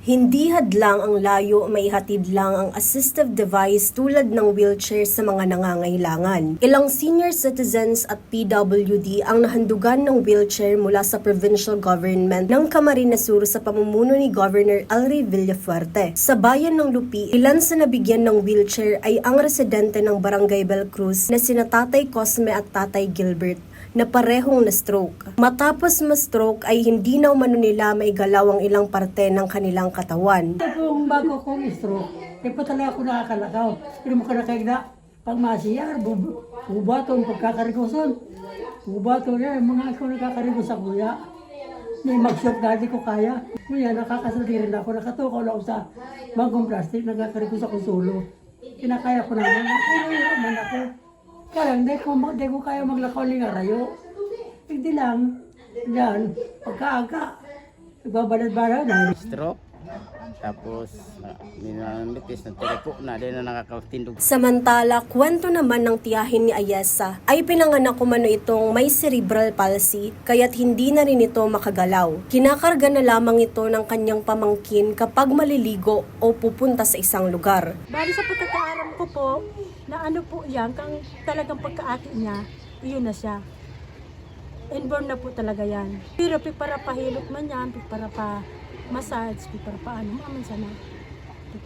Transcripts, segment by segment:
Hindi hadlang ang layo, maihatid lang ang assistive device tulad ng wheelchair sa mga nangangailangan. Ilang senior citizens at PWD ang nahandugan ng wheelchair mula sa provincial government ng Camarines Sur sa pamumuno ni Governor Elry Villafuerte. Sa bayan ng Lupi, ilan sa nabigyan ng wheelchair ay ang residente ng Barangay Belcruz na sina Tatay Cosme at Tatay Gilbert na parehong na-stroke. Matapos ma-stroke ay hindi na umano nila maigalaw ang ilang parte ng kanilang katawan. Kung bago kong stroke, pa talaga ako nakakalakaw. Pero mo ka nakagda, pag masiyar, bubaton, pagkakariguson. Bubaton yan, mga ako nakakarigos sa kuya. May mag-shop na, di ko kaya. Kuya, nakakasaldi rin ako, nakatukaw lang ako sa bangkong plastic, nakakarigos ako solo. Kinakaya ko naman, naman ako. Kaya hindi ko kaya maglakaw ng arayo. Hindi lang, yan, pagkaaga, nagbabalad-balad na. Stroke, tapos minamitis na tirapo na, din na nakakatindog. Samantala, kwento naman ng tiyahin ni Ayesa ay pinanganak umano itong may cerebral palsy kaya't hindi na rin ito makagalaw. Kinakarga na lamang ito ng kanyang pamangkin kapag maliligo o pupunta sa isang lugar. Bali sa pagkakaaram ko po, na ano po yan, kang talagang pagkaati niya, iyon na siya. Inborn na po talaga yan. Pero para pahilot man yan, para pa massage, para pa ano, maman sana.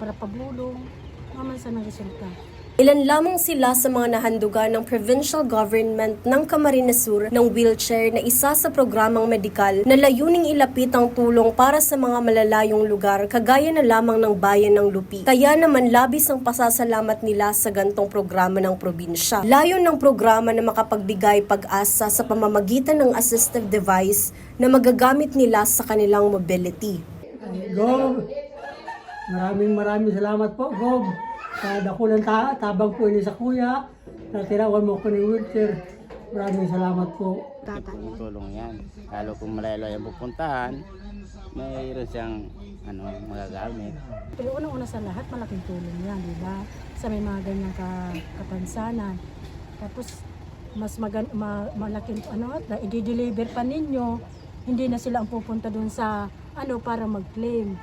Para pa bulong, maman sana resulta. Ilan lamang sila sa mga nahandugan ng provincial government ng Camarines Sur ng wheelchair na isa sa programang medikal na layuning ilapit ang tulong para sa mga malalayong lugar kagaya na lamang ng bayan ng Lupi. Kaya naman labis ang pasasalamat nila sa gantong programa ng probinsya. Layon ng programa na makapagbigay pag-asa sa pamamagitan ng assistive device na magagamit nila sa kanilang mobility. Gob, maraming salamat po, Gob. Dakulang tabang po ini sa kuya, natirawan mo ko ni wheelchair. Maraming salamat po. Tulong yan. Lalo kung malayo ang pupuntahan, mayroon siyang magagamit. Pero unang-una sa lahat, malaking tulong yan, di ba? Sa may mga ganyang kapansanan. Tapos, mas malaking, i-deliver pa ninyo, hindi na sila ang pupunta dun sa, para mag-claim.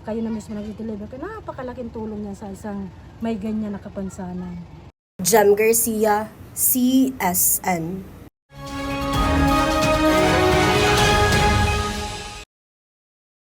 Kayo na mismo nag-deliver. Napakalaking tulong yan sa isang may ganyan na kapansanan. Jem Garcia, CSN.